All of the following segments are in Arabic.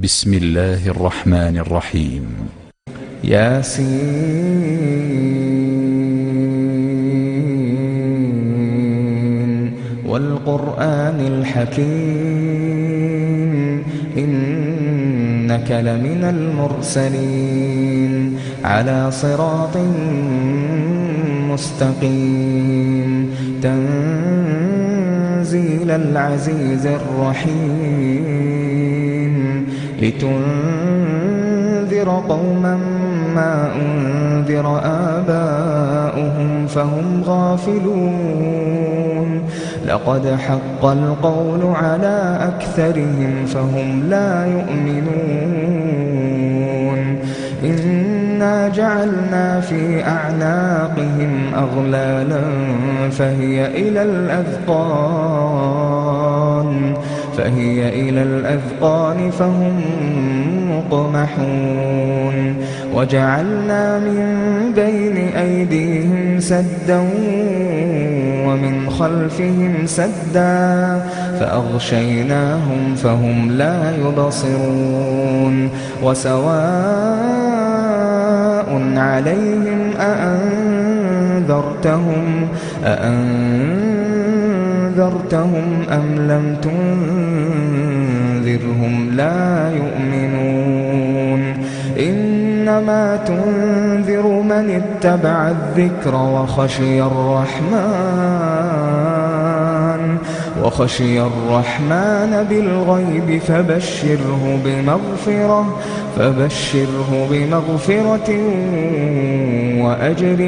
بسم الله الرحمن الرحيم. ياسين والقرآن الحكيم إنك لمن المرسلين على صراط مستقيم تنزيل العزيز الرحيم لتنذر قوما ما أنذر آباؤهم فهم غافلون لقد حق القول على أكثرهم فهم لا يؤمنون إنا جعلنا في أعناقهم أغلالا فهي إلى الأذقان فهم مقمحون وجعلنا من بين أيديهم سدا ومن خلفهم سدا فأغشيناهم فهم لا يبصرون وسواء عليهم أأنذرتهم أم لم تنذرهم لا يؤمنون إنما تنذر من اتبع الذكر وخشي الرحمن بالغيب فبشره بمغفرة وأجر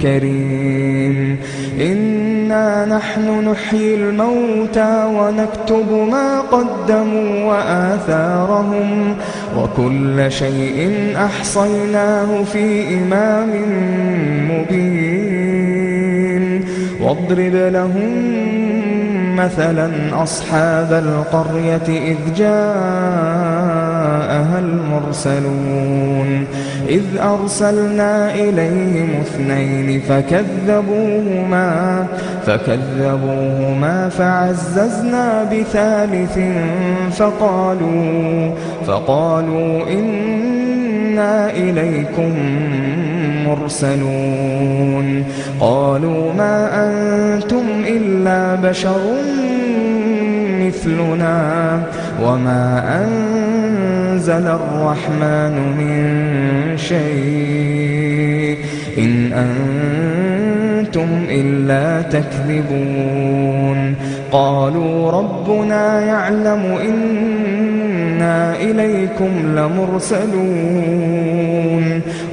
كريم إنا نحن نحيي الموتى ونكتب ما قدموا وآثارهم وكل شيء أحصيناه في إمام مبين واضرب لهم مثلا أصحاب القرية إذ جاءها المرسلون إذ أرسلنا إليهم 2 فكذبوهما فعززنا ب3 فقالوا إنا إليكم مرسلون قالوا ما أنتم إلا بشر مثلنا وما أنزل الرحمن من شيء إن أنتم إلا تكذبون قالوا ربنا يعلم إنا إليكم لمرسلون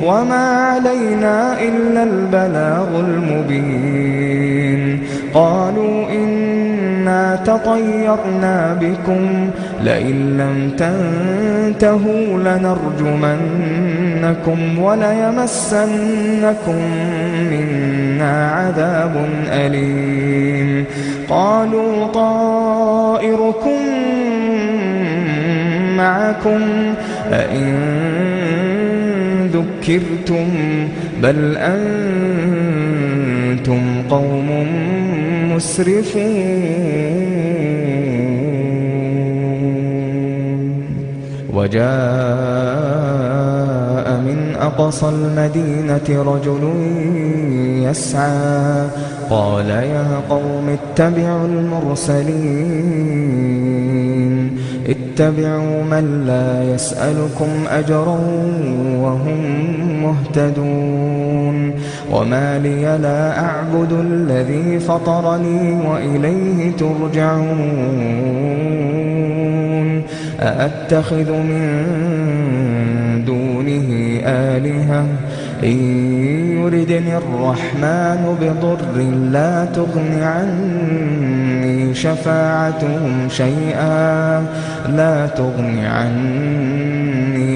وما علينا إلا البلاغ المبين قالوا إنا تطيرنا بكم لئن لم تنتهوا لنرجمنكم وليمسنكم منا عذاب أليم قالوا طائركم معكم أئن ذكرتم بل أنتم قوم مسرفون وجاء من أقصى المدينة رجل يسعى قال يا قوم اتبعوا المرسلين اتبعوا من لا يسألكم أجرا وهم مهتدون وما لي لا أعبد الذي فطرني وإليه ترجعون أأتخذ من دونه آلهة إن يردني الرحمن بضر لا تغن عني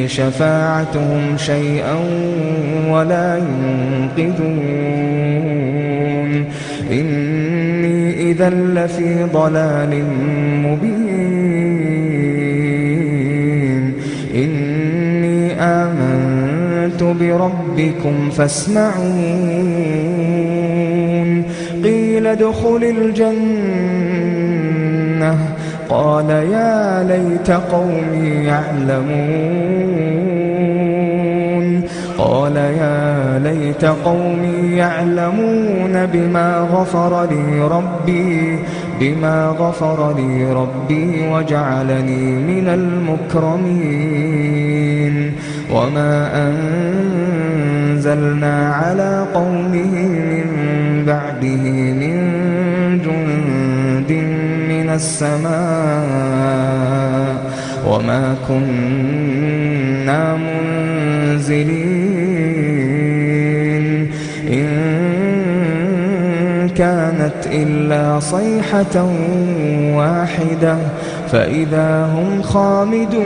شفاعتهم شيئا ولا ينقذون إني إذا لفي ضلال مبين إني آمنت بربكم فاسمعون قيل ادخل الجنة قال يا ليت قومي يعلمون قال يا ليت قومي يعلمون بما غفر لي ربي وجعلني من المكرمين وما أنزلنا على قومه من بعده من جند من السماء وما كنا منزلين إن كانت إلا صيحة واحدة فإذا هم خامدون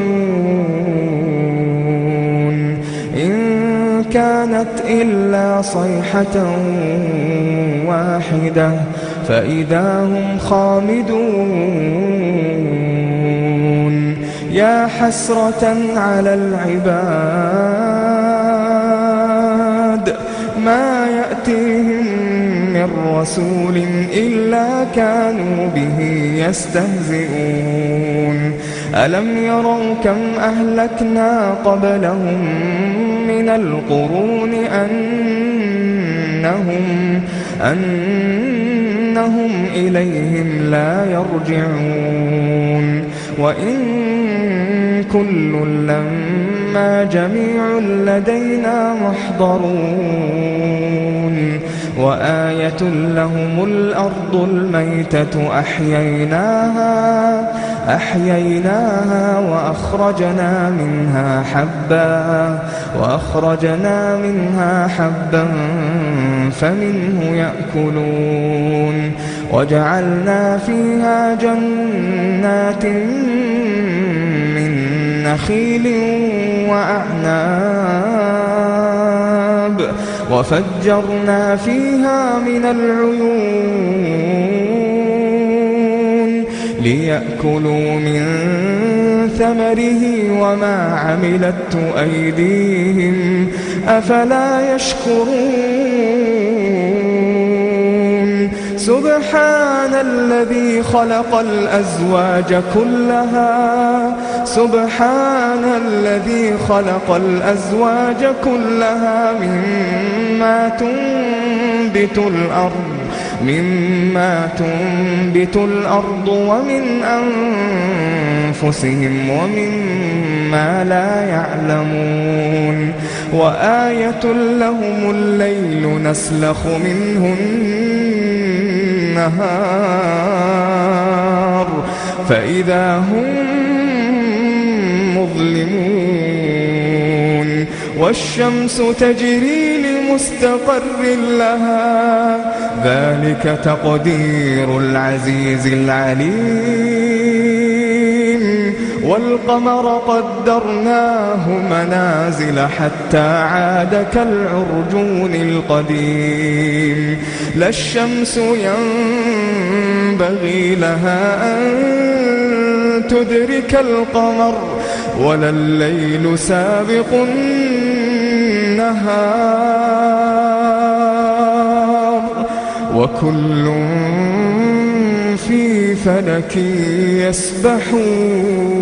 إن كانت إلا صيحة واحدة فإذا هم خامدون يا حسرة على العباد ما يأتيهم من رسول إلا كانوا به يستهزئون ألم يروا كم أهلكنا قبلهم من القرون أنهم إليهم لا يرجعون وإن كل لما جميع لدينا محضرون وآية لهم الأرض الميتة أحييناها وأخرجنا منها حبا فمنه يأكلون وجعلنا فيها جنات من نخيل وأعناب وفجرنا فيها من العيون ليأكلوا من ثمره وما عملته أيديهم أفلا يشكرون سبحان الذي خلق الأزواج كلها مما تنبت الأرض ومن أنفسهم ومما لا يعلمون وآية لهم الليل نسلخ منه النهار فإذا هم مظلمون والشمس تجري لمستقر لها ذلك تقدير العزيز العليم والقمر قدرناه منازل حتى عاد كالعرجون القديم لا الشمس ينبغي لها أن تدرك القمر ولا الليل سابق النهار وكل في فلك يسبحون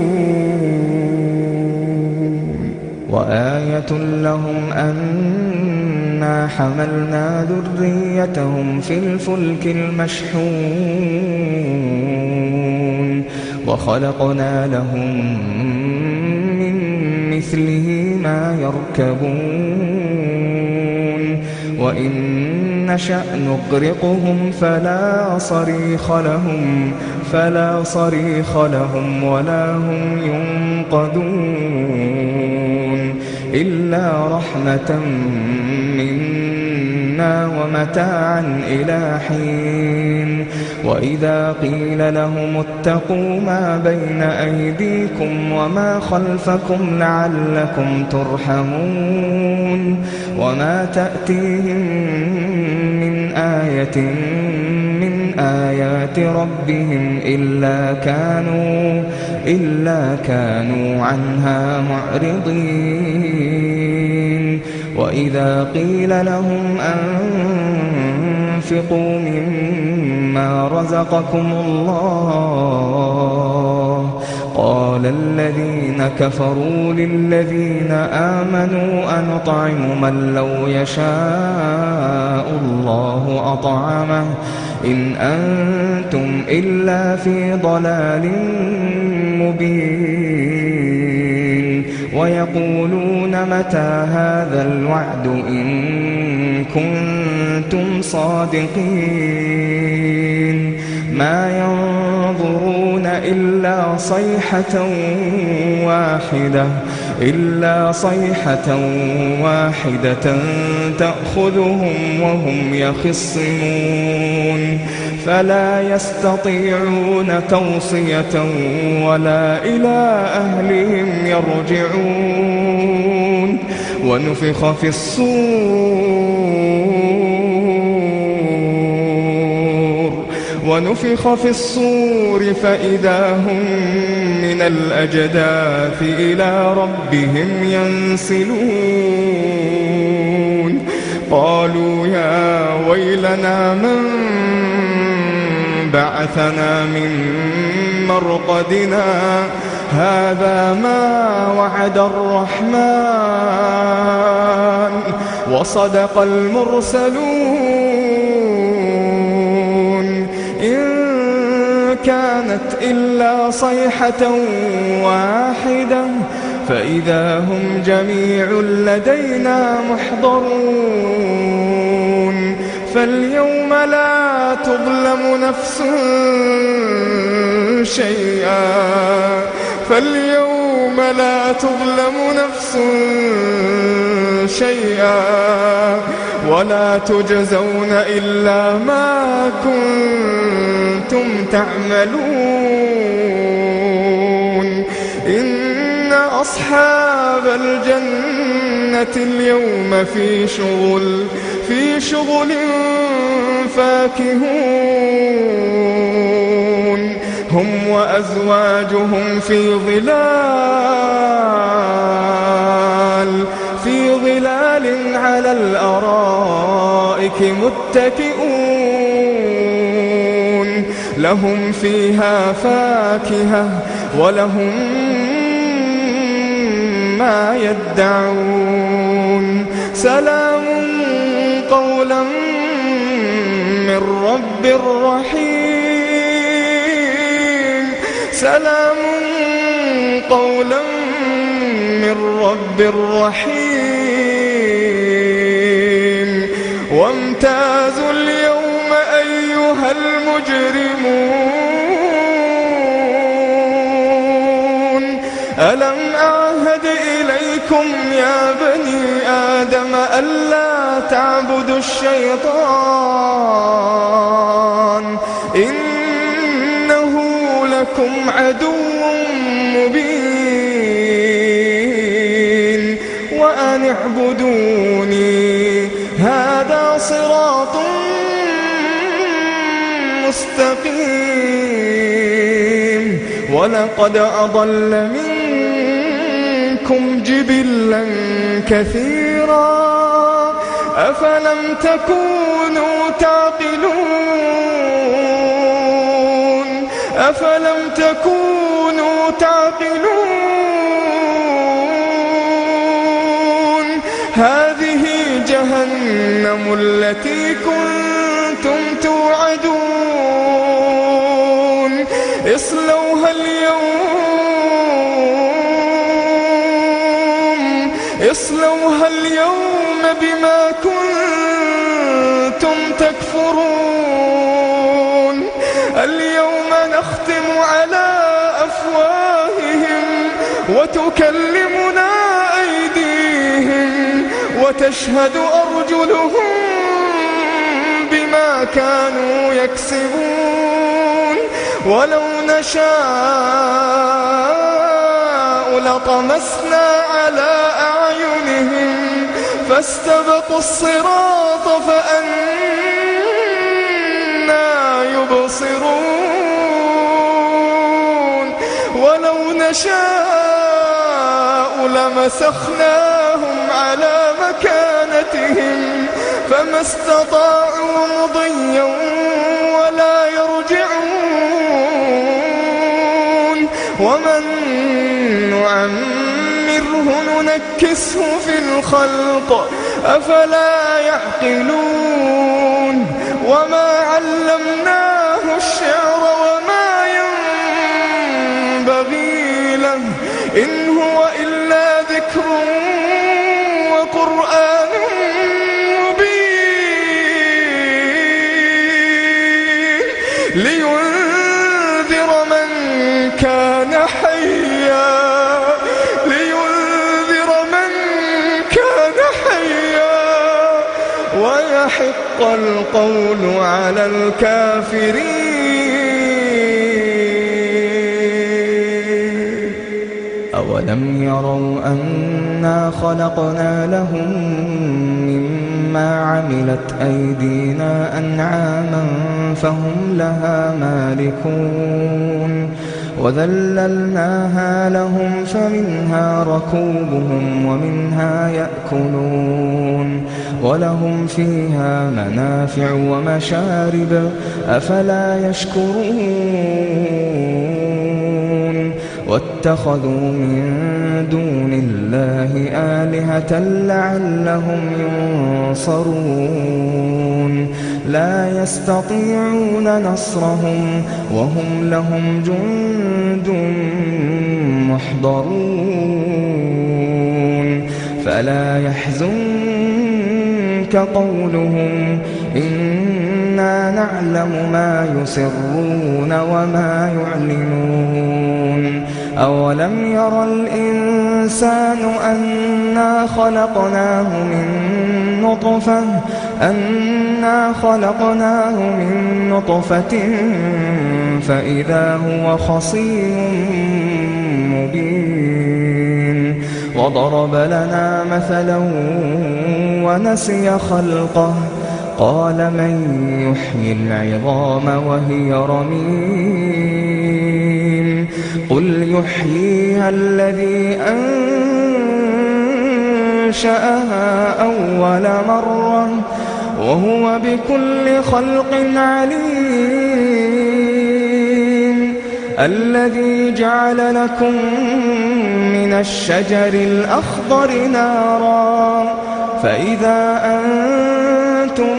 وآية لهم أنا حملنا ذريتهم في الفلك المشحون وخلقنا لهم من مثله ما يركبون وإن نشأ نغرقهم فلا صريخ لهم ولا هم ينقذون إلا رحمة منا ومتاعا إلى حين وإذا قيل لهم اتقوا ما بين أيديكم وما خلفكم لعلكم ترحمون وما تأتيهم من آية من آيات ربهم إلا كانوا عنها معرضين وإذا قيل لهم أنفقوا مما رزقكم الله الذين كفروا للذين آمنوا أنطعم من لو يشاء الله أطعمه إن أنتم إلا في ضلال مبين ويقولون متى هذا الوعد إن كنتم صادقين ما ينظرون إلا صيحة واحدة تأخذهم وهم يخصمون فلا يستطيعون توصية ولا إلى أهلهم يرجعون ونفخ في الصور فإذا هم من الأجداث إلى ربهم ينسلون قالوا يا ويلنا من بعثنا من مرقدنا هذا ما وعد الرحمن وصدق المرسلون إن كانت إلا صيحة واحدة فإذا هم جميع لدينا محضرون فاليوم لا تظلم نفس شيئا ولا تجزون إلا ما كنتم تعملون إن أصحاب الجنة اليوم في شغل فاكهون هم وأزواجهم في ظلال على الأرائك متكئون لهم فيها فاكهة ولهم ما يدعون سلام قولا من رب رحيم سلام قولا من رب رحيم وامتازوا اليوم أيها المجرمون ألم أعهد إليكم يا بني آدم ألا تعبدوا الشيطان إنه لكم عدو مبين وأن اعبدوني هذا صراط مستقيم ولقد أضل منكم جبلا كثيرا أفلم تكونوا تعقلون هذه جهنم التي كنتم توعدون اصلوها اليوم بما كنتم تكفرون اليوم نختم على أفواههم وتكلمنا أيديهم وتشهد أرجلهم بما كانوا يكسبون ولو نشاء لطمسنا على أعينهم فاستبقوا الصراط فأنى يبصرون ولو نشاء لمسخناهم على مكانتهم فما استطاعوا مضيا ولا يرجعون ومن نعمره ننكسه في الخلق أفلا يعقلون وما علمناه الشعر وما ينبغي له إن هو إلا ذكر وقرآن مبين لينذر من كان حيا ويحق القول على الكافرين أولم يروا أنا خلقنا لهم مما عملت أيدينا أنعاما فهم لها مالكون وذللناها لهم فمنها ركوبهم ومنها يأكلون ولهم فيها منافع ومشارب أفلا يشكرون واتخذوا من دون الله آلهة لعلهم ينصرون لا يستطيعون نصرهم وهم لهم جند محضرون فلا يحزنك قولهم إنا نعلم ما يسرون وما يعلنون أولم ير الإنسان أنا خلقناه من نطفة فإذا هو خصيم مبين وضرب لنا مثلا ونسي خلقه قال من يحيي العظام وهي رميم قل يحييها الذي أنشأها أول مرة وهو بكل خلق عليم الذي جعل لكم من الشجر الأخضر نارا فإذا أنتم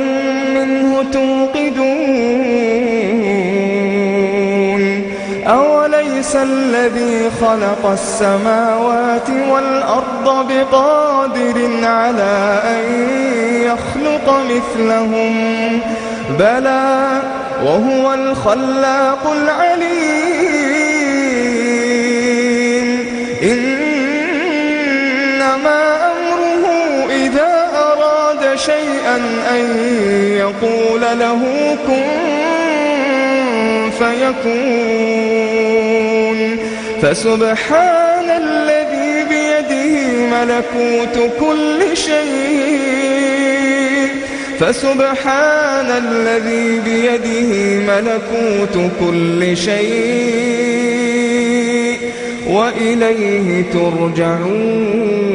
منه توقدون أوليس الذي خلق السماوات والأرض بقادر على أن يخلق مثلهم بلى وهو الخلاق العليم إنما أمره إذا أراد شيئا أن يقول له كن فيكون فسبحان الذي بيده ملكوت كل شيء فسبحان الذي بيده ملكوت كل شيء وإليه ترجعون